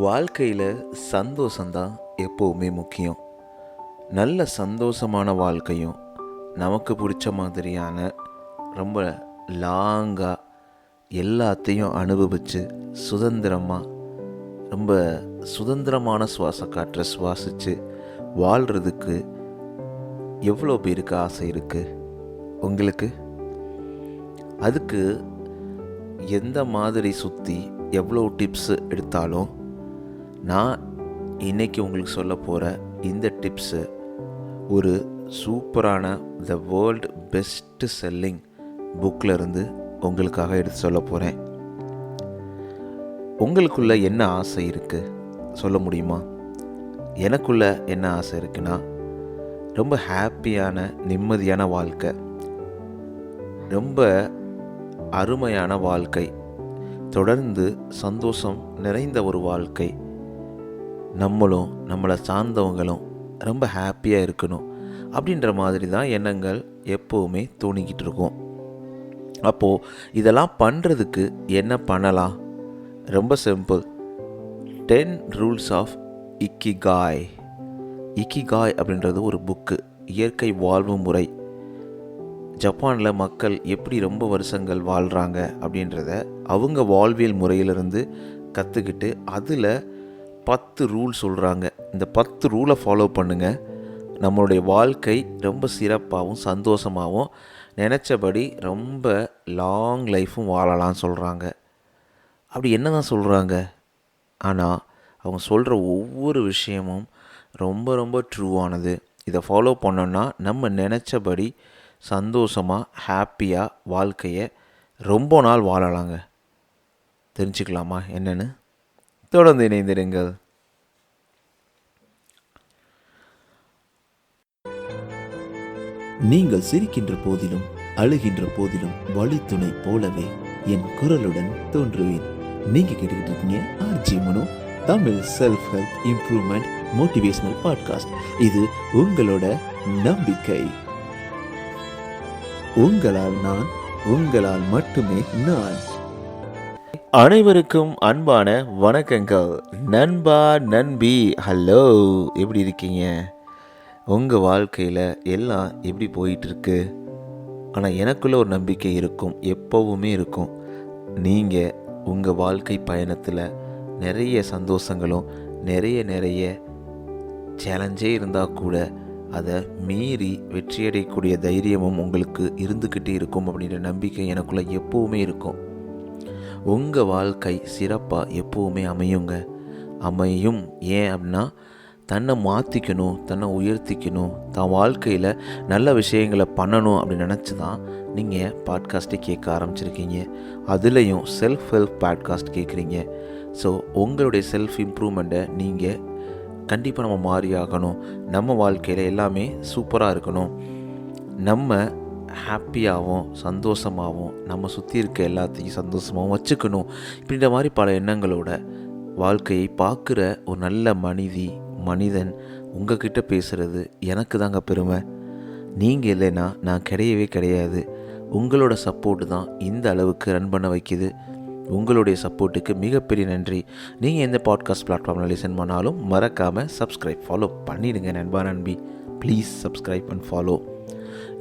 வாழ்க்கையில் சந்தோஷந்தான் எப்போவுமே முக்கியம். நல்ல சந்தோஷமான வாழ்க்கையும் நமக்கு பிடிச்ச மாதிரியான ரொம்ப லாங்காக எல்லாத்தையும் அனுபவித்து சுதந்திரமாக ரொம்ப சுதந்திரமான சுவாச காற்றை சுவாசித்து வாழ்கிறதுக்கு எவ்வளோ பேருக்கு ஆசை இருக்குது உங்களுக்கு? அதுக்கு எந்த மாதிரி சுற்றி எவ்வளோ டிப்ஸு எடுத்தாலும் நான் இன்றைக்கி உங்களுக்கு சொல்ல போகிற இந்த டிப்ஸு ஒரு சூப்பரான த வேர்ல்டு பெஸ்ட் செல்லிங் புக்கில் இருந்து உங்களுக்காக எடுத்து சொல்ல போகிறேன். உங்களுக்குள்ள என்ன ஆசை இருக்குது சொல்ல முடியுமா? எனக்குள்ள என்ன ஆசை இருக்குன்னா, ரொம்ப ஹாப்பியான நிம்மதியான வாழ்க்கை, ரொம்ப அருமையான வாழ்க்கை, தொடர்ந்து சந்தோஷம் நிறைந்த ஒரு வாழ்க்கை, நம்மளும் நம்மளை சார்ந்தவங்களும் ரொம்ப ஹாப்பியாக இருக்கணும் அப்படின்ற மாதிரி தான் எண்ணங்கள் எப்போவுமே தோணிக்கிட்டு இருக்கும். அப்போது இதெல்லாம் பண்ணுறதுக்கு என்ன பண்ணலாம்? ரொம்ப simple. 10 rules of Ikigai. Ikigai அப்படின்றது ஒரு புக்கு, இயற்கை வாழ்வு முறை. ஜப்பானில் மக்கள் எப்படி ரொம்ப வருஷங்கள் வாழ்கிறாங்க அப்படின்றத அவங்க வாழ்வியல் முறையிலிருந்து கற்றுக்கிட்டு அதில் 10 ரூல் சொல்கிறாங்க. இந்த 10 ரூலை ஃபாலோ பண்ணுங்கள், நம்மளுடைய வாழ்க்கை ரொம்ப சிறப்பாகவும் சந்தோஷமாகவும் நினச்சபடி ரொம்ப லாங் லைஃப்பும் வாழலாம்னு சொல்கிறாங்க. அப்படி என்ன தான் சொல்கிறாங்க? ஆனால் அவங்க சொல்கிற ஒவ்வொரு விஷயமும் ரொம்ப ரொம்ப ட்ரூவானது. இதை ஃபாலோ பண்ணோன்னா நம்ம நினச்சபடி சந்தோஷமாக ஹாப்பியாக வாழ்க்கையை ரொம்ப நாள் வாழலாங்க. தெரிஞ்சுக்கலாமா என்னென்னு? தொடர்ந்து இணைந்திருங்கள். நீங்கள் சிரிக்கின்ற போதிலும் அழுகின்ற போதிலும் வழித்துணை போலவே என் குரலுடன் தோன்றுவேன். நீங்க கேட்டுக்கிட்டு இருக்கீங்க RJ Mano, Tamil self help improvement motivational podcast. இது உங்களோட நம்பிக்கை. உங்களால் நான், உங்களால் மட்டுமே நான். அனைவருக்கும் அன்பான வணக்கங்கள். நண்பா நண்பி, ஹலோ, எப்படி இருக்கீங்க? உங்கள் வாழ்க்கையில் எல்லாம் எப்படி போயிட்டுருக்கு? ஆனால் எனக்குள்ள ஒரு நம்பிக்கை இருக்கும், எப்போவுமே இருக்கும். நீங்கள் உங்கள் வாழ்க்கை பயணத்தில் நிறைய சந்தோஷங்களும் நிறைய சேலஞ்சே இருந்தால் கூட அதை மீறி வெற்றியடையக்கூடிய தைரியமும் உங்களுக்கு இருந்துக்கிட்டே இருக்கும் அப்படின்ற நம்பிக்கை எனக்குள்ளே எப்போவுமே இருக்கும். உங்கள் வாழ்க்கை சிறப்பாக எப்போவுமே அமையும். ஏன் அப்படின்னா, தன்னை மாற்றிக்கணும், தன்னை உயர்த்திக்கணும், தான் வாழ்க்கையில் நல்ல விஷயங்களை பண்ணணும் அப்படின்னு நினச்சி தான் நீங்கள் பாட்காஸ்ட்டை கேட்க ஆரம்பிச்சிருக்கீங்க. அதுலேயும் செல்ஃப் ஹெல்ப் பாட்காஸ்ட் கேட்குறீங்க. ஸோ உங்களுடைய செல்ஃப் இம்ப்ரூவ்மெண்ட்டை நீங்கள் கண்டிப்பாக நம்ம மாறி ஆகணும். நம்ம வாழ்க்கையில் எல்லாமே சூப்பராக இருக்கணும், நம்ம ஹாப்பியாகவும் சந்தோஷமாகவும் நம்ம சுற்றி இருக்க எல்லாத்தையும் சந்தோஷமாகவும் வச்சுக்கணும். இப்படின்ற மாதிரி பல எண்ணங்களோட வாழ்க்கையை பார்க்குற ஒரு நல்ல மனிதன் உங்ககிட்ட பேசுகிறது எனக்கு தாங்க பெருமை. நீங்கள் இல்லைன்னா நான் கிடையாது. உங்களோட சப்போர்ட்டு தான் இந்த அளவுக்கு ரன் பண்ண வைக்கிது. உங்களுடைய சப்போர்ட்டுக்கு மிகப்பெரிய நன்றி. நீங்கள் எந்த பாட்காஸ்ட் பிளாட்ஃபார்மில் லிசன் பண்ணாலும் மறக்காமல் சப்ஸ்கிரைப் ஃபாலோ பண்ணிடுங்க. நண்பா நண்பி, ப்ளீஸ் சப்ஸ்கிரைப் அண்ட் ஃபாலோ.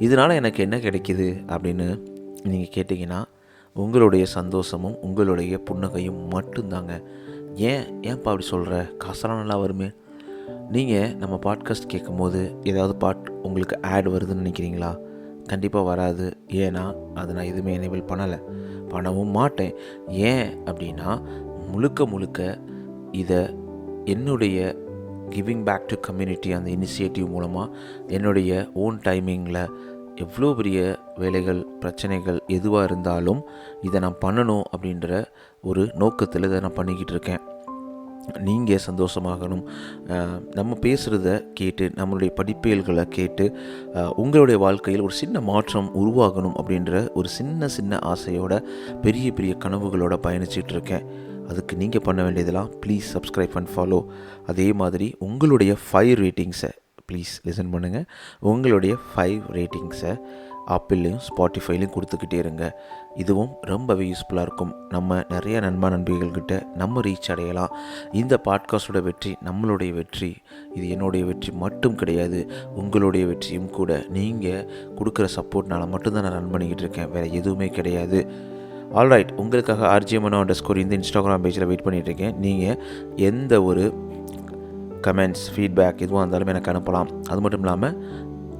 இதனால் எனக்கு என்ன கிடைக்கிது அப்படின்னு நீங்கள் கேட்டிங்கன்னா, உங்களுடைய சந்தோஷமும் உங்களுடைய புன்னகையும் மட்டும்தாங்க. ஏன்ப்பா அப்படி சொல்கிற? காசெல்லாம் நல்லா வருமே. நீங்கள் நம்ம பாட்காஸ்ட் கேட்கும் போது ஏதாவது உங்களுக்கு ஆட் வருதுன்னு நினைக்கிறீங்களா? கண்டிப்பாக வராது. ஏன்னா அதை நான் எதுவுமே எனேபிள் பண்ணவும் மாட்டேன். ஏன் அப்படின்னா, முழுக்க இதை என்னுடைய கிவிங் பேக் டு கம்யூனிட்டி அந்த இனிஷியேட்டிவ் மூலமாக என்னுடைய ஓன் டைமிங்கில் எவ்வளோ பெரிய வேலைகள் பிரச்சனைகள் எதுவாக இருந்தாலும் இதை நான் பண்ணணும் அப்படின்ற ஒரு நோக்கத்தில் இதை நான் பண்ணிக்கிட்டு இருக்கேன். நீங்கள் சந்தோஷமாகணும், நம்ம பேசுகிறத கேட்டு நம்மளுடைய படிப்பியல்களை கேட்டு உங்களுடைய வாழ்க்கையில் ஒரு சின்ன மாற்றம் உருவாகணும் அப்படின்ற ஒரு சின்ன ஆசையோட பெரிய கனவுகளோட பயணிச்சிட்டு இருக்கேன். அதுக்கு நீங்கள் பண்ண வேண்டியதெல்லாம் ப்ளீஸ் சப்ஸ்கிரைப் அண்ட் ஃபாலோ. அதே மாதிரி உங்களுடைய 5 ரேட்டிங்ஸை ப்ளீஸ் லிசன் பண்ணுங்கள். உங்களுடைய 5 ரேட்டிங்ஸை ஆப்பிள்லேயும் ஸ்பாட்டிஃபைலையும் கொடுத்துக்கிட்டே இருங்க. இதுவும் ரொம்பவே யூஸ்ஃபுல்லாக இருக்கும். நம்ம நிறைய நண்பர்கள்கிட்ட நம்ம ரீச் அடையலாம். இந்த பாட்காஸ்டோட வெற்றி நம்மளுடைய வெற்றி. இது என்னுடைய வெற்றி மட்டும் கிடையாது, உங்களுடைய வெற்றியும் கூட. நீங்கள் கொடுக்குற சப்போர்ட்னால மட்டும்தான் நான் ரன் பண்ணிக்கிட்டு இருக்கேன், வேறு எதுவுமே கிடையாது. ஆல்ரைட், உங்களுக்காக RJ_Mano_ இந்த இன்ஸ்டாகிராம் பேஜில் வெயிட் பண்ணிகிட்ருக்கேன். நீங்கள் எந்த ஒரு கமெண்ட்ஸ், ஃபீட்பேக் எதுவாக இருந்தாலும் எனக்கு அனுப்பலாம். அது மட்டும் இல்லாமல்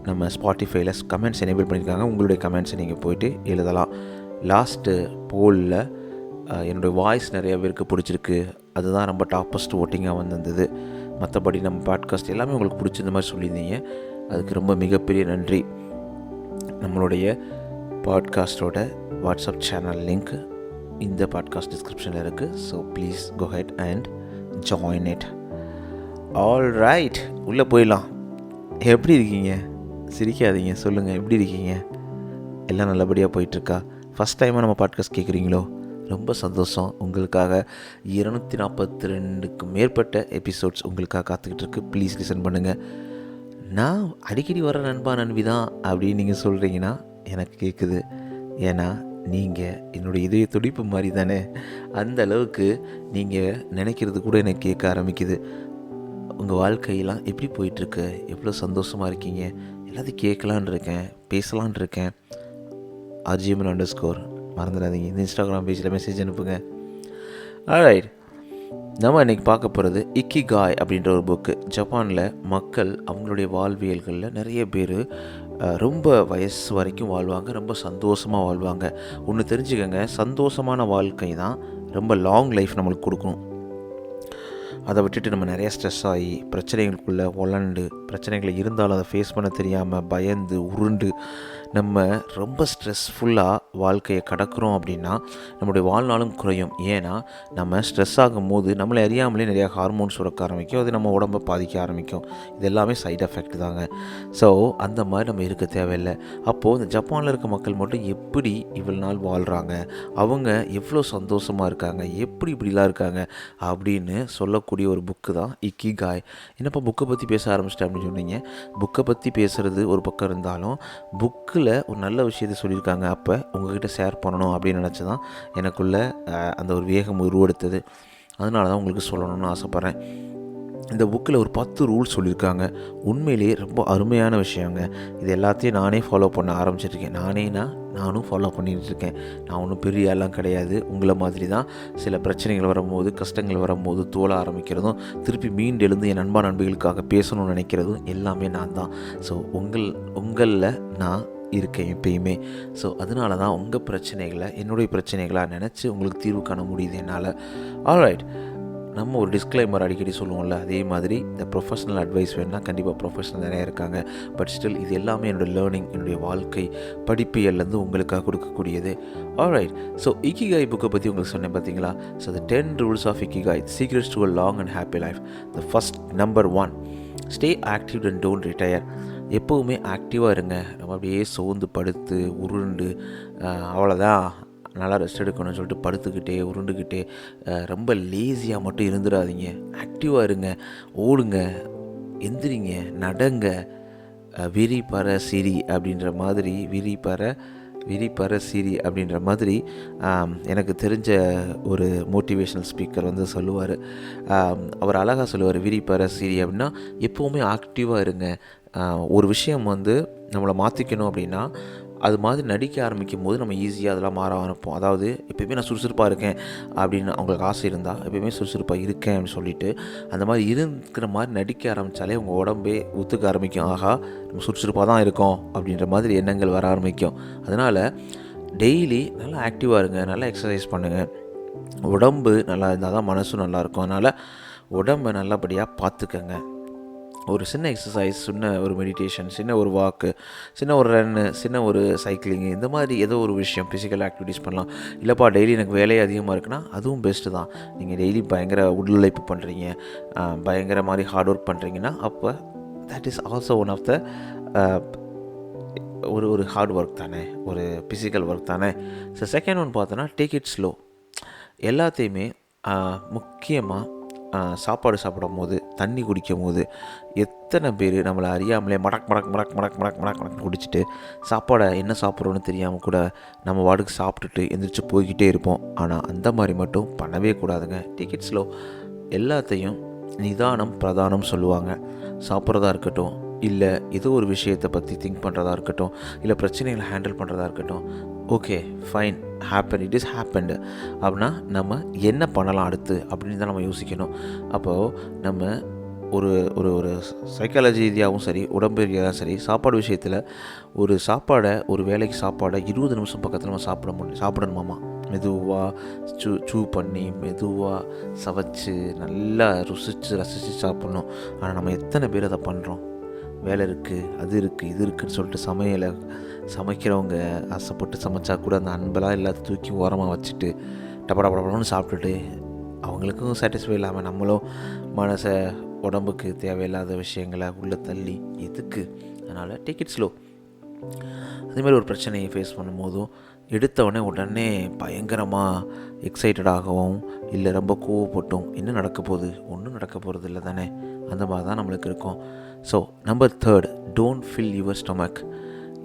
நம்ம ஸ்பாட்டிஃபைல கமெண்ட்ஸ் எனேபிள் பண்ணியிருக்காங்க. உங்களுடைய கமெண்ட்ஸை நீங்கள் போய்ட்டு எழுதலாம். லாஸ்ட்டு போலில் என்னுடைய வாய்ஸ் நிறைய பேருக்கு பிடிச்சிருக்கு, அதுதான் ரொம்ப டாப்பஸ்ட் ஓட்டிங்காக வந்திருந்தது. மற்றபடி நம்ம பாட்காஸ்ட் எல்லாமே உங்களுக்கு பிடிச்சிருந்த மாதிரி சொல்லியிருந்தீங்க. அதுக்கு ரொம்ப மிகப்பெரிய நன்றி. நம்மளுடைய பாட்காஸ்ட்டோட வாட்ஸ்அப் சேனல் லிங்க் இந்த பாட்காஸ்ட் டிஸ்கிரிப்ஷனில் இருக்குது. So please go ahead and join it. All right, உள்ளே போயிடலாம். எப்படி இருக்கீங்க? சிரிக்காதீங்க, சொல்லுங்கள், எப்படி இருக்கீங்க? எல்லாம் நல்லபடியாக போயிட்டுருக்கா? ஃபஸ்ட் டைமாக நம்ம பாட்காஸ்ட் கேட்குறீங்களோ? ரொம்ப சந்தோஷம். உங்களுக்காக 242க்கும் மேற்பட்ட எபிசோட்ஸ் உங்களுக்காக காத்துக்கிட்டு இருக்கு. ப்ளீஸ் லிசன் பண்ணுங்கள். நான் அடிக்கடி வர நண்பி தான் அப்படின்னு நீங்கள் சொல்கிறீங்கன்னா எனக்கு கேட்குது. ஏன்னா நீங்கள் என்னுடைய இதய துடிப்பு மாதிரி தானே. அந்த அளவுக்கு நீங்கள் நினைக்கிறது கூட எனக்கு கேட்க ஆரம்பிக்குது. உங்கள் வாழ்க்கையெல்லாம் எப்படி போயிட்டுருக்கு? எவ்வளோ சந்தோஷமாக இருக்கீங்க? எல்லாத்தையும் கேட்கலான் இருக்கேன், பேசலான் இருக்கேன். RJ_Mano_ மறந்துடாதீங்க, இந்த இன்ஸ்டாகிராம் பேஜில் மெசேஜ் அனுப்புங்க. ஆல்ரைட், நம்ம இன்றைக்கி பார்க்க போகிறது இக்கிகாய் அப்படின்ற ஒரு புக்கு. ஜப்பானில் மக்கள் அவங்களுடைய வாழ்வியல்களில் நிறைய பேர் ரொம்ப வயசு வரைக்கும் வாழ்வாங்க, ரொம்ப சந்தோஷமாக வாழ்வாங்க. ஒன்று தெரிஞ்சுக்கங்க, சந்தோஷமான வாழ்க்கை தான் ரொம்ப லாங் லைஃப் நம்மளுக்கு கொடுக்கணும். அதை விட்டுட்டு நம்ம நிறையா ஸ்ட்ரெஸ் ஆகி பிரச்சனைகளுக்குள்ளே உழண்டு, பிரச்சனைகளை இருந்தாலும் அதை ஃபேஸ் பண்ண தெரியாமல் பயந்து உருண்டு நம்ம ரொம்ப ஸ்ட்ரெஸ்ஃபுல்லாக வாழ்க்கையை கடக்கிறோம் அப்படின்னா நம்மளுடைய வாழ்நாளும் குறையும். ஏன்னா நம்ம ஸ்ட்ரெஸ் ஆகும் போது நம்மளை அறியாமலே நிறையா ஹார்மோன்ஸ் சுரக்க ஆரம்பிக்கும், அது நம்ம உடம்பை பாதிக்க ஆரம்பிக்கும். இது எல்லாமே சைட் எஃபெக்ட் தாங்க. ஸோ அந்த மாதிரி நம்ம இருக்க தேவையில்லை. அப்போது இந்த ஜப்பானில் இருக்க மக்கள் மட்டும் எப்படி இவ்வளோ நாள் வாழ்கிறாங்க, அவங்க எவ்வளோ சந்தோஷமாக இருக்காங்க, எப்படி இப்படிலாம் இருக்காங்க அப்படின்னு சொல்லக்கூடிய ஒரு புக்கு தான் இக்கிகாய். என்னப்பா புக்கை பற்றி பேச ஆரம்பிச்சிட்டேன் அப்படின்னு சொன்னீங்க. புக்கை பற்றி பேசுகிறது ஒரு பக்கம் இருந்தாலும் புக்கில் ஒரு நல்ல விஷயத்தை சொல்லியிருக்காங்க. அப்போ உங்கள்கிட்ட ஷேர் பண்ணணும் அப்படின்னு நினச்சி தான் எனக்குள்ளே அந்த ஒரு வேகம் உருவெடுத்தது. அதனால தான் உங்களுக்கு சொல்லணும்னு ஆசைப்பட்றேன். இந்த புக்கில் ஒரு 10 ரூல்ஸ் சொல்லியிருக்காங்க. உண்மையிலேயே ரொம்ப அருமையான விஷயங்க. இது எல்லாத்தையும் நானே ஃபாலோ பண்ண ஆரம்பிச்சிட்ருக்கேன். நானும் ஃபாலோ பண்ணிகிட்ருக்கேன். நான் ஒன்றும் பெரிய ஆளாம் கிடையாது. உங்களை மாதிரி தான் சில பிரச்சனைகள் வரும்போது, கஷ்டங்கள் வரும்போது தோழ ஆரம்பிக்கிறதும், திருப்பி மீண்டு எழுந்து என் நண்பர்களுக்காக பேசணும்னு நினைக்கிறதும் எல்லாமே நான் தான். ஸோ உங்களில் நான் இருக்கேன் எப்பயுமே. ஸோ அதனால தான் உங்கள் பிரச்சனைகளை என்னுடைய பிரச்சனைகளாக நினச்சி உங்களுக்கு தீர்வு காண முடியுது என்னால். ஆல்ரைட், நம்ம ஒரு டிஸ்க்ளைமர் அடிக்கடி சொல்லுவோம்ல, அதே மாதிரி இந்த ப்ரொஃபஷனல் அட்வைஸ் வேணுன்னா கண்டிப்பாக ப்ரொஃபஷனல் நிறையா இருக்காங்க. பட் ஸ்டில் இது எல்லாமே என்னோடய லேர்னிங், என்னுடைய வாழ்க்கை படிப்பியல்லேருந்து உங்களுக்காக கொடுக்கக்கூடியது. ஆல்ரைட், ஸோ இக்கிகாய் புக்கை பற்றி உங்களுக்கு சொன்னேன் பார்த்தீங்களா. So the 10 rules of Ikigai, secrets to a long and happy life. The first, number 1, stay active and don't retire. எப்போவுமே ஆக்டிவாக இருங்க. நம்ம அப்படியே சோர்ந்து படுத்து உருண்டு அவ்வளோதான் நல்லா ரெஸ்ட் எடுக்கணும்னு சொல்லிட்டு படுத்துக்கிட்டே உருண்டுக்கிட்டே ரொம்ப லேசியாக மட்டும் இருந்துடாதீங்க. ஆக்டிவாக இருங்க, ஓடுங்க, எந்திரிங்க, நடங்க. விரிபர சிரி அப்படின்ற மாதிரி விரிபர சிரி அப்படின்ற மாதிரி எனக்கு தெரிஞ்ச ஒரு மோட்டிவேஷ்னல் ஸ்பீக்கர் வந்து சொல்லுவார். அவர் அழகாக சொல்லுவார், விரிபர சிரி அப்படின்னா எப்போவுமே ஆக்டிவாக இருங்க. ஒரு விஷயம் வந்து நம்மளை மாற்றிக்கணும் அப்படின்னா அது மாதிரி நடிக்க ஆரம்பிக்கும் போது நம்ம ஈஸியாக அதெல்லாம் மாற ஆரம்பிப்போம். அதாவது எப்போயுமே நான் சுறுசுறுப்பாக இருக்கேன் அப்படின்னு அவங்களுக்கு ஆசை இருந்தால் எப்போயுமே சுறுசுறுப்பாக இருக்கேன் அப்படின்னு சொல்லிட்டு அந்த மாதிரி இருக்கிற மாதிரி நடிக்க ஆரம்பித்தாலே உங்கள் உடம்பே ஒத்துக்க ஆரம்பிக்கும். ஆகா, நம்ம சுறுசுறுப்பாக தான் இருக்கோம் அப்படின்ற மாதிரி எண்ணங்கள் வர ஆரம்பிக்கும். அதனால் டெய்லி நல்லா ஆக்டிவாக இருங்க, நல்லா எக்ஸசைஸ் பண்ணுங்கள். உடம்பு நல்லா இருந்தால் தான் மனசும் நல்லாயிருக்கும். அதனால் உடம்பை நல்லபடியாக பார்த்துக்கங்க. ஒரு சின்ன எக்ஸசைஸ், சின்ன ஒரு மெடிடேஷன், சின்ன ஒரு வாக்கு, சின்ன ஒரு ரன்னு, சின்ன ஒரு சைக்கிளிங்கு, இந்த மாதிரி ஏதோ ஒரு விஷயம் ஃபிசிக்கல் ஆக்டிவிட்டீஸ் பண்ணலாம். இல்லைப்பா டெய்லி எனக்கு வேலையே அதிகமாக இருக்குன்னா அதுவும் பெஸ்ட்டு தான். நீங்கள் டெய்லி பயங்கர உடலுழைப்பு பண்ணுறீங்க, பயங்கர மாதிரி ஹார்ட் ஒர்க் பண்ணுறீங்கன்னா அப்போ that is also one of the ஒரு ஹார்ட் ஒர்க் தானே, ஒரு ஃபிசிக்கல் ஒர்க் தானே. ஸோ செகண்ட் ஒன் பார்த்தோன்னா டேக் இட் ஸ்லோ. எல்லாத்தையுமே முக்கியமாக சாப்பாடு சாப்பிடும் போது, தண்ணி குடிக்கும் போது எத்தனை பேர் நம்மளை அறியாமலே மடக் மடக் மடக் மடக் மடக் மடக் மடக் குடிச்சிட்டு சாப்பாடை என்ன சாப்பிட்றோன்னு தெரியாமல் கூட நம்ம வாட்டுக்கு சாப்பிட்டுட்டு எந்திரிச்சு போய்கிட்டே இருப்போம். ஆனால் அந்த மாதிரி மட்டும் பண்ணவே கூடாதுங்க. Ticket slow. எல்லாத்தையும் நிதானம் பிரதானம் சொல்லுவாங்க. சாப்பிட்றதா இருக்கட்டும், இல்லை ஏதோ ஒரு விஷயத்தை பற்றி திங்க் பண்ணுறதா இருக்கட்டும், இல்லை பிரச்சனைகளை ஹேண்டில் பண்ணுறதா இருக்கட்டும், okay fine, it is happened அப்படின்னா நம்ம என்ன பண்ணலாம் அடுத்து அப்படின்னு தான் நம்ம யோசிக்கணும். அப்போது நம்ம ஒரு ஒரு ஒரு சைக்காலஜி ரீதியாகவும் சரி, உடம்பு ரீதியாகவும் சரி, சாப்பாடு விஷயத்தில் ஒரு வேளைக்கு சாப்பாடை 20 நிமிஷம் பக்கத்தில் நம்ம சாப்பிடணுமாமா. மெதுவாக சூ பண்ணி மெதுவாக சவைச்சு நல்லா ரசித்து சாப்பிட்ணும். ஆனால் நம்ம எத்தனை பேர் அதை பண்ணுறோம்? வேலை இருக்குது, அது இருக்குது, இது இருக்குதுன்னு சொல்லிட்டு சமைக்கிறவங்க ஆசைப்பட்டு சமைச்சா கூட அந்த அன்பெல்லாம் எல்லாத்தையும் தூக்கி ஓரமாக வச்சுட்டு டப்படப்படப்படன்னு சாப்பிட்டுட்டு அவங்களுக்கும் சாட்டிஸ்ஃபை இல்லாமல் நம்மளும் மனசை உடம்புக்கு தேவையில்லாத விஷயங்களை உள்ளே தள்ளி எதுக்கு? அதனால் டேக் இட் ஸ்லோ. அதேமாதிரி ஒரு பிரச்சனையை ஃபேஸ் பண்ணும்போதும் எடுத்தவொடனே உடனே பயங்கரமாக எக்ஸைட்டடாகவும் இல்லை ரொம்ப கோவப்பட்டும் என்ன நடக்க போகுது? ஒன்றும் நடக்க போகிறது இல்லை தானே. அந்த மாதிரி தான் நம்மளுக்கு இருக்கும். So number 3, don't fill your stomach.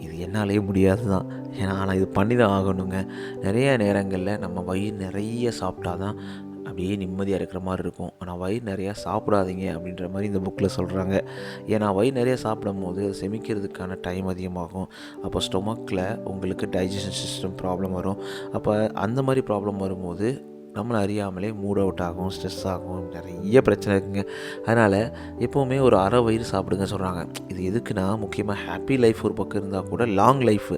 இது என்னாலே முடியாது தான், ஆனால் இது பண்ணி தான் ஆகணுங்க. நிறைய நேரங்களில் நம்ம வயிறு நிறைய சாப்பிட்டா தான் அப்படியே நிம்மதியாக இருக்கிற மாதிரி இருக்கும். ஆனால் வயிறு நிறையா சாப்பிடாதீங்க அப்படின்ற மாதிரி இந்த புக்கில் சொல்கிறாங்க. ஏன்னா வயிறு நிறையா சாப்பிடும் போது அது செமிக்கிறதுக்கான டைம் அதிகமாகும். அப்போ ஸ்டொமக்கில் உங்களுக்கு டைஜஷன் சிஸ்டம் ப்ராப்ளம் வரும். அப்போ அந்த மாதிரி ப்ராப்ளம் வரும்போது நம்மளை அறியாமலே மூட் அவுட் ஆகும், ஸ்ட்ரெஸ் ஆகும், நிறைய பிரச்சனை இருக்குங்க. அதனால் எப்போவுமே ஒரு அரை வயிறு சாப்பிடுங்க சொல்கிறாங்க. இது எதுக்குன்னா, முக்கியமாக ஹாப்பி லைஃப் ஒரு பக்கம் இருந்தால் கூட லாங் லைஃப்,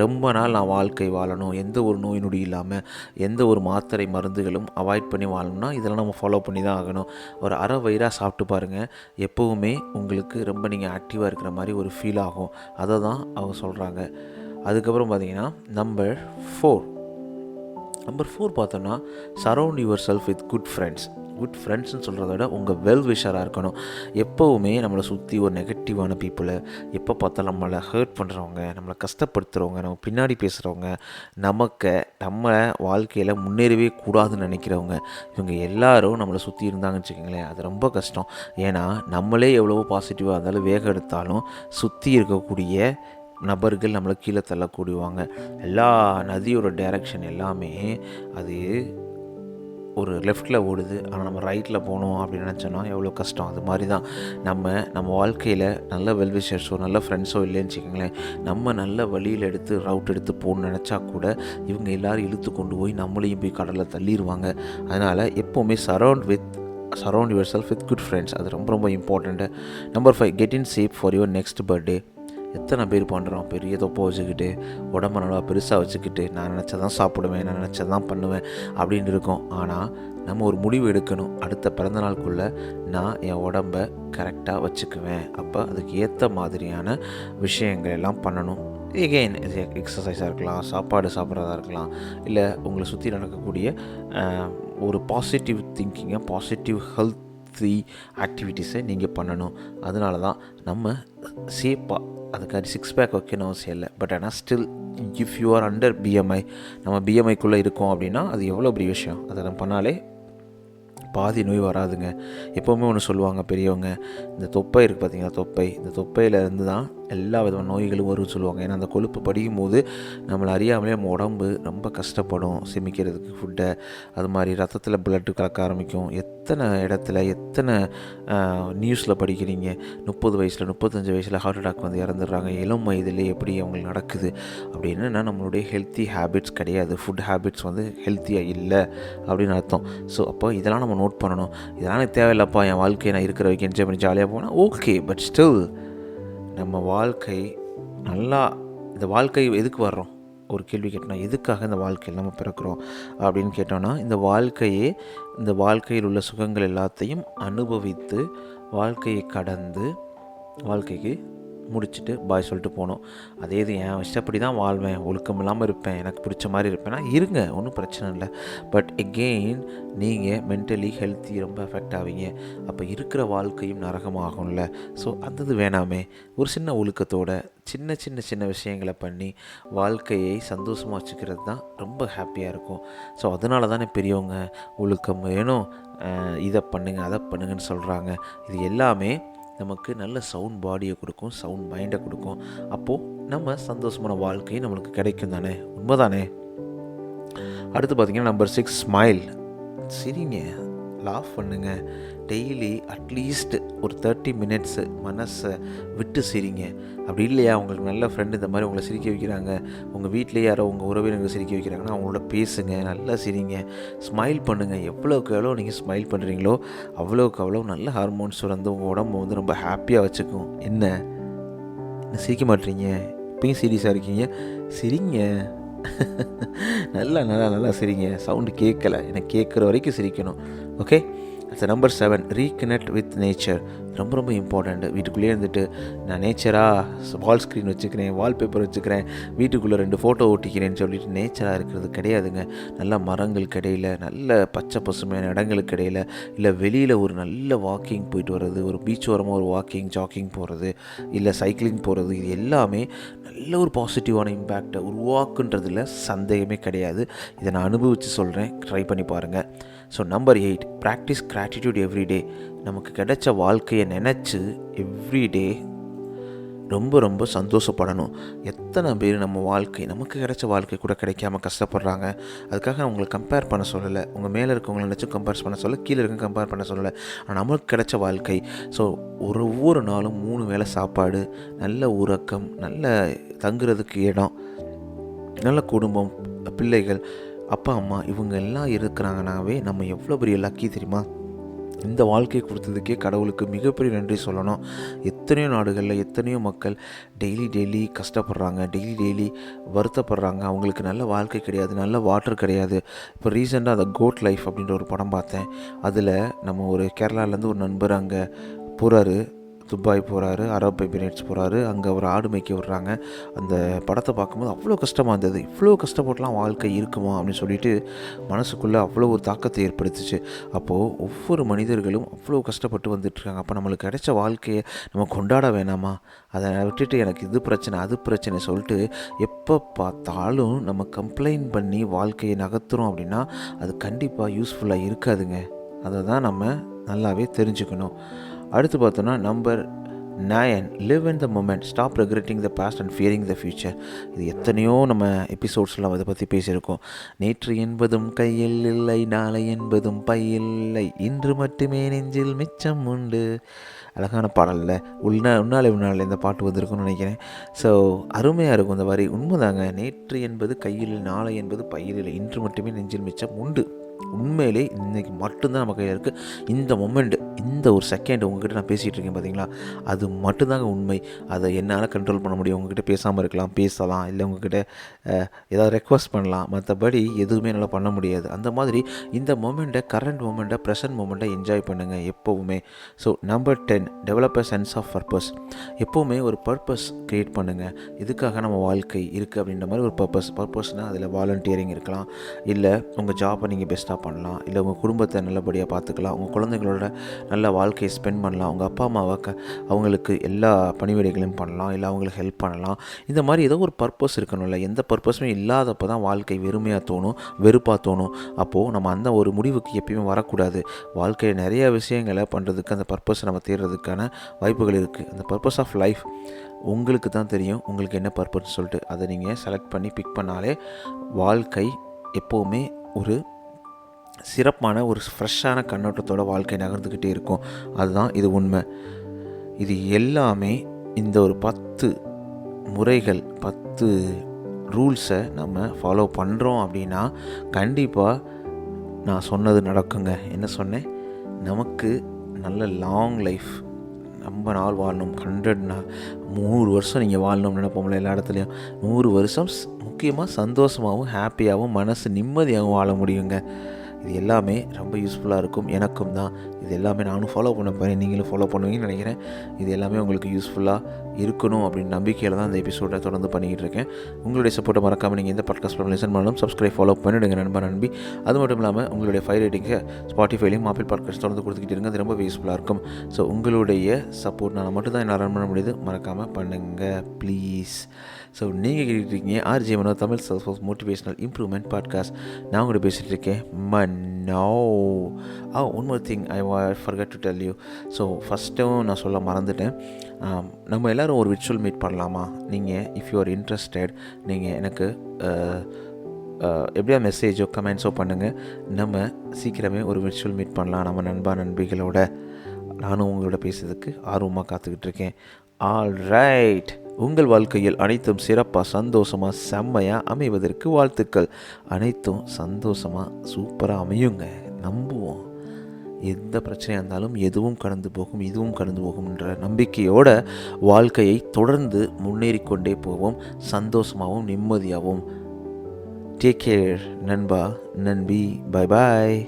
ரொம்ப நாள் நான் வாழ்க்கை வாழணும், எந்த ஒரு நோய் நொடி இல்லாமல், எந்த ஒரு மாத்திரை மருந்துகளும் அவாய்ட் பண்ணி வாழணும்னா இதெல்லாம் நம்ம ஃபாலோ பண்ணி தான் ஆகணும். ஒரு அரை வயிறாக சாப்பிட்டு பாருங்கள், எப்போவுமே உங்களுக்கு ரொம்ப நீங்கள் ஆக்டிவாக இருக்கிற மாதிரி ஒரு ஃபீல் ஆகும். அதை தான் அவங்க சொல்கிறாங்க. அதுக்கப்புறம் பார்த்தீங்கன்னா நம்பர் 4 பார்த்தோன்னா, surround yourself with good ஃப்ரெண்ட்ஸ்னு சொல்கிறத விட உங்கள் வெல் விஷராக இருக்கணும். எப்போவுமே நம்மளை சுற்றி ஒரு நெகட்டிவான பீப்புளை, எப்போ பார்த்தாலும் நம்மளை ஹர்ட் பண்ணுறவங்க, நம்மளை கஷ்டப்படுத்துகிறவங்க, நம்ம பின்னாடி பேசுகிறவங்க, நம்ம வாழ்க்கையில் முன்னேறவே கூடாதுன்னு நினைக்கிறவங்க, இவங்க எல்லாரும் நம்மளை சுற்றி இருந்தாங்கன்னு வச்சுக்கோங்களேன், அது ரொம்ப கஷ்டம். ஏன்னா நம்மளே எவ்வளவோ பாசிட்டிவாக இருந்தாலும் வேகம் எடுத்தாலும் சுற்றி இருக்கக்கூடிய நபர்கள் நம்மளை கீழே தள்ளக்கூடியவாங்க. எல்லா நதியோட டைரக்ஷன் எல்லாமே அது ஒரு லெஃப்டில் ஓடுது, ஆனால் நம்ம ரைட்டில் போகணும் அப்படின்னு நினச்சோன்னா எவ்வளோ கஷ்டம். அது மாதிரி தான் நம்ம வாழ்க்கையில் நல்ல வெல்விஷர்ஸோ நல்ல ஃப்ரெண்ட்ஸோ இல்லைன்னு வச்சுக்கோங்களேன், நம்ம நல்ல வழியில் ரவுட் எடுத்து போகணுன்னு நினச்சா கூட இவங்க எல்லோரும் இழுத்து கொண்டு போய் நம்மளையும் போய் கடலில் தள்ளிடுவாங்க. அதனால் எப்போவுமே surround yourself with good friends, அது ரொம்ப ரொம்ப important. Number 5, get in shape for your next birthday. எத்தனை பேர் பண்ணுறோம்? பெரிய தொப்பை வச்சுக்கிட்டு, உடம்பை நல்லா பெருசாக வச்சுக்கிட்டு, நான் நினச்சதான் சாப்பிடுவேன், நான் நினச்சதான் பண்ணுவேன் அப்படின்னு இருக்கோம். ஆனால் நம்ம ஒரு முடிவு எடுக்கணும். அடுத்த பிறந்தநாளுக்குள்ளே நான் என் உடம்பை கரெக்டாக வச்சுக்குவேன். அப்போ அதுக்கு ஏற்ற மாதிரியான விஷயங்கள் எல்லாம் பண்ணணும். எகெயின் எக்ஸசைஸாக இருக்கலாம், சாப்பாடு சாப்பிட்றதா இருக்கலாம், இல்லை உங்களை சுற்றி நடக்கக்கூடிய ஒரு பாசிட்டிவ் திங்கிங்கை, பாசிட்டிவ் ஹெல்த்தி ஆக்டிவிட்டீஸை நீங்கள் பண்ணணும். அதனால தான் நம்ம சேஃபாக அதுக்காக 6 பேக் வைக்கணும் அவசியம் இல்லை. பட் ஆனால் still if you are under BMI, நம்ம பிஎம்ஐக்குள்ளே இருக்கோம் அப்படின்னா அது எவ்வளோ பெரிய விஷயம். அதை நம்ம பண்ணாலே பாதி நோய் வராதுங்க. எப்போவுமே ஒன்று சொல்லுவாங்க பெரியவங்க, இந்த தொப்பை இருக்குது பார்த்தீங்கன்னா, இந்த தொப்பையிலேருந்து தான் எல்லா விதமான நோய்களும் வரும்னு சொல்லுவாங்க. ஏன்னா அந்த கொழுப்பு படிக்கும் போது நம்மளை அறியாமலே நம்ம உடம்பு ரொம்ப கஷ்டப்படும் செமிக்கிறதுக்கு ஃபுட்டை. அது மாதிரி ரத்தத்தில் பிளட்டு கலக்க ஆரம்பிக்கும். எத்தனை இடத்துல எத்தனை நியூஸில் படிக்கிறீங்க, 30 வயசில் 35 வயசில் ஹார்ட் அட்டாக் வந்து இறந்துடுறாங்க. இளம் வயதில் எப்படி அவங்களுக்கு நடக்குது அப்படின்னா நம்மளுடைய ஹெல்த்தி ஹேபிட்ஸ் கிடையாது, ஃபுட் ஹேபிட்ஸ் வந்து ஹெல்த்தியாக இல்லை அப்படின்னு அர்த்தம். ஸோ அப்போ இதெல்லாம் நம்ம நோட் பண்ணணும். இதெல்லாம் எனக்கு தேவையில்லப்பா, என் வாழ்க்கையை நான் இருக்கிற வரைக்கும் என்ஜாய் பண்ணி ஜாலியாக போனால் ஓகே. பட் ஸ்டில் நம்ம வாழ்க்கை நல்லா, இந்த வாழ்க்கை எதுக்கு வர்றோம் ஒரு கேள்வி கேட்டோம்னா, எதுக்காக இந்த வாழ்க்கையில் நம்ம பிறக்கிறோம் அப்படின்னு கேட்டோன்னா, இந்த வாழ்க்கையில் உள்ள சுகங்கள் எல்லாத்தையும் அனுபவித்து வாழ்க்கையை கடந்து வாழ்க்கைக்கு முடிச்சுட்டு பாய் சொல்லிட்டு போகணும். அதே இது என் இஷ்டப்படி தான் வாழ்வேன், ஒழுக்கம் இல்லாமல் இருப்பேன், எனக்கு பிடிச்ச மாதிரி இருப்பேன்னா இருங்க, ஒன்றும் பிரச்சனை இல்லை. பட் எகெயின் நீங்கள் மென்டலி ஹெல்த்தி ரொம்ப எஃபெக்ட் ஆவீங்க. அப்போ இருக்கிற வாழ்க்கையும் நரகமாகும்ல. ஸோ அந்த வேணாமே. ஒரு சின்ன ஒழுக்கத்தோட சின்ன சின்ன சின்ன விஷயங்களை பண்ணி வாழ்க்கையை சந்தோஷமாக வச்சுக்கிறது தான் ரொம்ப ஹாப்பியாக இருக்கும். ஸோ அதனால தானே பெரியவங்க ஒழுக்கம் வேணும், இதை பண்ணுங்க அதை பண்ணுங்கன்னு சொல்கிறாங்க. இது எல்லாமே நமக்கு நல்ல சவுண்ட் பாடியை கொடுக்கும், சவுண்ட் மைண்டை கொடுக்கும். அப்போது நம்ம சந்தோஷமான வாழ்க்கை நம்மளுக்கு கிடைக்கும் தானே, உண்மைதானே. அடுத்து பார்த்திங்கன்னா நம்பர் 6, ஸ்மைல். சிரிங்க, லாஃப் பண்ணுங்க. டெய்லி அட்லீஸ்ட் ஒரு 30 மினிட்ஸு மனசை விட்டு சிரிங்க. அப்படி இல்லையா, உங்களுக்கு நல்ல ஃப்ரெண்டு இந்த மாதிரி உங்களை சிரிக்க வைக்கிறாங்க, உங்கள் வீட்டிலே யாரோ உங்கள் உறவினர்கள் சிரிக்க வைக்கிறாங்கன்னா அவங்களோட பேசுங்க, நல்லா சிரிங்க, ஸ்மைல் பண்ணுங்கள். எவ்வளோக்கு எவ்வளோ நீங்கள் ஸ்மைல் பண்ணுறீங்களோ அவ்வளோக்கு அவ்வளோ நல்ல ஹார்மோன்ஸ் வந்து உங்கள் உடம்பு வந்து ரொம்ப ஹாப்பியாக வச்சுக்கும். என்ன சிரிக்க மாட்டீங்க, இப்பயும் சீரியஸாக இருக்கீங்க, சிரிங்க. நல்லா நல்லா நல்லா சிரிங்க. சவுண்டு கேட்கலை, எனக்கு கேட்குற வரைக்கும் சிரிக்கணும். Okay. Number 7, reconnect with nature. ரொம்ப ரொம்ப இம்பார்ட்டண்ட். வீட்டுக்குள்ளேயே இருந்துட்டு நான் நேச்சராக வால் ஸ்க்ரீன் வச்சுக்கிறேன், வால்பேப்பர் வச்சுக்கிறேன், வீட்டுக்குள்ளே 2 ஃபோட்டோ ஓட்டிக்கிறேன்னு சொல்லிட்டு நேச்சராக இருக்கிறது கிடையாதுங்க. நல்ல மரங்களுக்கு இடையில், நல்ல பச்சை பசுமையான இடங்களுக்கு இடையில், இல்லை வெளியில் ஒரு நல்ல வாக்கிங் போயிட்டு வர்றது, ஒரு பீச் ஓரமாக ஒரு வாக்கிங் ஜாக்கிங் போகிறது, இல்லை சைக்கிளிங் போகிறது, இது எல்லாமே நல்ல ஒரு பாசிட்டிவான இம்பேக்டை உருவாக்குன்றதில் சந்தேகமே கிடையாது. இதை நான் அனுபவித்து சொல்கிறேன், ட்ரை பண்ணி பாருங்கள். So number 8, practice gratitude everyday. நமக்கு கிடைச்ச வாழ்க்கையை நினச்சி எவ்ரிடே ரொம்ப ரொம்ப சந்தோஷப்படணும். எத்தனை பேர் நம்ம வாழ்க்கை, நமக்கு கிடைச்ச வாழ்க்கை கூட கிடைக்காம கஷ்டப்படுறாங்க. அதுக்காக நான் உங்களை கம்பேர் பண்ண சொல்லலை, உங்கள் மேலே இருக்கவங்களை நினச்சும் கம்பேர் பண்ண சொல்ல, கீழே இருக்க கம்பேர் பண்ண சொல்லலை. ஆனால் நமக்கு கிடைச்ச வாழ்க்கை, ஸோ ஒவ்வொரு நாளும் 3 வேளை சாப்பாடு, நல்ல உறக்கம், நல்ல தங்குறதுக்கு இடம், நல்ல குடும்பம், பிள்ளைகள், அப்பா அம்மா, இவங்க எல்லாம் இருக்கிறாங்கனாவே நம்ம எவ்வளோ பெரிய லக்கி தெரியுமா. இந்த வாழ்க்கையை கொடுத்ததுக்கே கடவுளுக்கு மிகப்பெரிய நன்றி சொல்லணும். எத்தனையோ நாடுகளில் எத்தனையோ மக்கள் டெய்லி கஷ்டப்படுறாங்க, டெய்லி வருத்தப்படுறாங்க. அவங்களுக்கு நல்ல வாழ்க்கை கிடையாது, நல்ல வாட்டர் கிடையாது. இப்போ ரீசெண்டாக அந்த கோட் லைஃப் அப்படின்ற ஒரு படம் பார்த்தேன். அதில் நம்ம ஒரு கேரளாலேருந்து ஒரு நண்பர் அங்கே போகிறாரு, துபாய் போகிறாரு, அரப் எமிரேட்ஸ் போகிறாரு. அங்கே ஒரு ஆடு மேய்க்க விடுறாங்க. அந்த படத்தை பார்க்கும்போது அவ்வளோ கஷ்டமாக இருந்தது. இவ்வளோ கஷ்டப்பட்டுலாம் வாழ்க்கை இருக்குமா அப்படின்னு சொல்லிட்டு மனசுக்குள்ளே அவ்வளோ ஒரு தாக்கத்தை ஏற்படுத்துச்சு. அப்போது ஒவ்வொரு மனிதர்களும் அவ்வளோ கஷ்டப்பட்டு வந்துட்டுருக்காங்க. அப்போ நம்மளுக்கு கிடைச்ச வாழ்க்கையை நம்ம கொண்டாட வேணாமா? அதை விட்டுட்டு எனக்கு இது பிரச்சனை அது பிரச்சனை சொல்லிட்டு எப்போ பார்த்தாலும் நம்ம கம்ப்ளைண்ட் பண்ணி வாழ்க்கையை நகர்த்துறோம் அப்படின்னா அது கண்டிப்பாக யூஸ்ஃபுல்லாக இருக்காதுங்க. அதை தான் நம்ம நல்லாவே தெரிஞ்சுக்கணும். அடுத்து பார்த்தோன்னா number 9, live in the moment, stop regretting the past and fearing the future. இது எத்தனையோ நம்ம எபிசோட்ஸ்லாம் அதை பற்றி பேசியிருக்கோம். நேற்று என்பதும் கையில் இல்லை, நாளை என்பதும் பையில் இல்லை, இன்று மட்டுமே நெஞ்சில் மிச்சம் உண்டு. அழகான பாடலில் உன்னாலே இந்த பாட்டு வந்திருக்குன்னு நினைக்கிறேன். ஸோ அருமையாக இருக்கும் இந்த வரி. உண்மைதாங்க. நேற்று என்பது கையில், நாளை என்பது பையில் இல்லை, இன்று மட்டுமே நெஞ்சில் மிச்சம் உண்டு. உண்மையிலே இன்றைக்கி மட்டும்தான் நம்ம கையில் இருக்குது. இந்த மொமெண்ட், இந்த ஒரு செகண்ட் உங்ககிட்ட நான் பேசிகிட்டு இருக்கேன் பார்த்தீங்களா, அது மட்டும்தாங்க உண்மை. அதை என்னால் கண்ட்ரோல் பண்ண முடியும். உங்ககிட்ட பேசாமல் இருக்கலாம், பேசலாம், இல்லை உங்ககிட்ட ஏதாவது ரெக்வஸ்ட் பண்ணலாம், மற்றபடி எதுவுமே என்னால் பண்ண முடியாது. அந்த மாதிரி இந்த மொமெண்ட்டை, கரண்ட் மொமெண்ட்டை, ப்ரெசன்ட் மொமெண்ட்டை என்ஜாய் பண்ணுங்கள் எப்போவுமே. So number 10, develop a sense of purpose. எப்போவுமே ஒரு பர்பஸ் க்ரியேட் பண்ணுங்கள். இதுக்காக நம்ம வாழ்க்கை இருக்குது அப்படின்ற மாதிரி ஒரு பர்பஸ்னால் அதில் வாலண்டியரிங் இருக்கலாம், இல்லை உங்கள் ஜாப்பை நீங்கள் பெஸ்ட்டாக பண்ணலாம், இல்லை உங்கள் குடும்பத்தை நல்லபடியாக பார்த்துக்கலாம், உங்கள் குழந்தைங்களோட நல்ல வாழ்க்கையை ஸ்பெண்ட் பண்ணலாம், உங்கள் அப்பா அம்மாவை அவங்களுக்கு எல்லா பணிவிடைகளையும் பண்ணலாம், இல்லை அவங்களுக்கு ஹெல்ப் பண்ணலாம். இந்த மாதிரி ஏதோ ஒரு பர்பஸ் இருக்கணும்ல. எந்த பர்பஸுமே இல்லாதப்போ தான் வாழ்க்கை வெறுமையாக தோணும், வெறுப்பாக தோணும். அப்போது நம்ம அந்த ஒரு முடிவுக்கு எப்பயுமே வரக்கூடாது. வாழ்க்கையில் நிறைய விஷயங்களை பண்ணுறதுக்கு அந்த பர்பஸை நம்ம தேடுறதுக்கான வாய்ப்புகள் இருக்குது. அந்த பர்பஸ் ஆஃப் லைஃப் உங்களுக்கு தான் தெரியும், உங்களுக்கு என்ன பர்பஸ்ன்னு சொல்லிட்டு அதை நீங்கள் செலக்ட் பண்ணி பிக் பண்ணாலே வாழ்க்கை எப்போவுமே ஒரு சிறப்பான, ஒரு ஃப்ரெஷ்ஷான கண்ணோட்டத்தோட வாழ்க்கை நகர்ந்துக்கிட்டே இருக்கும். அதுதான் இது உண்மை. இது எல்லாமே இந்த ஒரு 10 முறைகள், 10 ரூல்ஸை நம்ம ஃபாலோ பண்ணுறோம் அப்படின்னா கண்டிப்பாக நான் சொன்னது நடக்குங்க. என்ன சொன்னேன்? நமக்கு நல்ல லாங் லைஃப், ரொம்ப நாள் வாழணும், 100 வருஷம் நீங்கள் வாழணும்னு நினைப்போம்ல எல்லா இடத்துலையும். 100 வருஷம் முக்கியமாக சந்தோஷமாகவும் ஹாப்பியாகவும் மனசு நிம்மதியாகவும் வாழ முடியுங்க. இது எல்லாமே ரொம்ப யூஸ்ஃபுல்லாக இருக்கும். எனக்கும் தான் இது எல்லாமே நானும் ஃபாலோ பண்ண போகிறேன், நீங்களும் ஃபாலோ பண்ணுவீங்கன்னு நினைக்கிறேன். இது எல்லாமே உங்களுக்கு யூஸ்ஃபுல்லாக இருக்கணும் அப்படின்னு நம்பிக்கையில் தான் இந்த எபிசோடை தொடர்ந்து பண்ணிக்கிட்டு இருக்கேன். உங்களுடைய சப்போர்ட்டை மறக்காமல் நீங்கள் எந்த பாட்காஸ்ட் லிசன் பண்ணாலும் சப்ஸ்கிரைப் ஃபாலோ பண்ணிவிடுங்க நண்பா நண்பி. அது மட்டும் இல்லாமல் உங்களுடைய 5 ரேட்டிங்கை ஸ்பாட்டிஃபைலையும் ஆப்பிள் பாட்காஸ்ட் தொடர்ந்து கொடுத்துக்கிட்டு இருங்க. அது ரொம்ப யூஸ்ஃபுல்லாக இருக்கும். ஸோ உங்களுடைய சப்போர்ட்னால் மட்டும் தான் என்னால் ரன் பண்ண முடியுது. மறக்காமல் பண்ணுங்கள் ப்ளீஸ். ஸோ நீங்கள் கேட்டுருக்கீங்க RJ Mano Tamil self motivational improvement podcast. நான் உங்கள்கிட்ட பேசிகிட்டு இருக்கேன் Mano. One more thing I forgot to tell you. So ஃபஸ்ட்டும் நான் சொல்ல மறந்துட்டேன். நம்ம எல்லோரும் ஒரு விர்ச்சுவல் மீட் பண்ணலாமா? நீங்கள் இஃப் யூ ஆர் இன்ட்ரெஸ்டட் நீங்கள் எனக்கு எப்படியா மெசேஜோ கமெண்ட்ஸோ பண்ணுங்கள். நம்ம சீக்கிரமே ஒரு விர்ச்சுவல் மீட் பண்ணலாம் நம்ம நண்பா நண்பிகளோட. நானும் உங்களோட பேசுறதுக்கு ஆர்வமாக காத்துக்கிட்டு இருக்கேன். ஆல் ரைட், உங்கள் வாழ்க்கையில் அனைத்தும் சிறப்பாக சந்தோஷமாக செம்மையாக அமைவதற்கு வாழ்த்துக்கள். அனைத்தும் சந்தோஷமாக சூப்பராக அமையுங்க. நம்புவோம். எந்த பிரச்சனையாக இருந்தாலும் எதுவும் கடந்து போகும், இதுவும் கடந்து போகும்ன்ற நம்பிக்கையோட வாழ்க்கையை தொடர்ந்து முன்னேறிக்கொண்டே போவோம். சந்தோஷமாகவும் நிம்மதியாகவும். டேக் கேர் நண்பா நண்பி. Bye bye.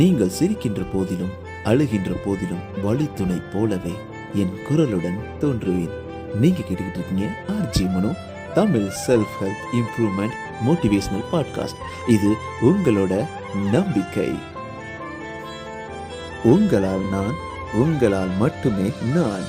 நீங்கள் சிரிக்கின்ற போதிலும் அழுகின்ற போதிலும் வழித்துணை போலவே என் குரலுடன் தோன்றுவேன். நீங்க கேட்டுக்கிட்டு இருக்கீங்க RJ Mano Tamil self help improvement motivational podcast. இது உங்களோட நம்பிக்கை. உங்களால் நான், உங்களால் மட்டுமே நான்.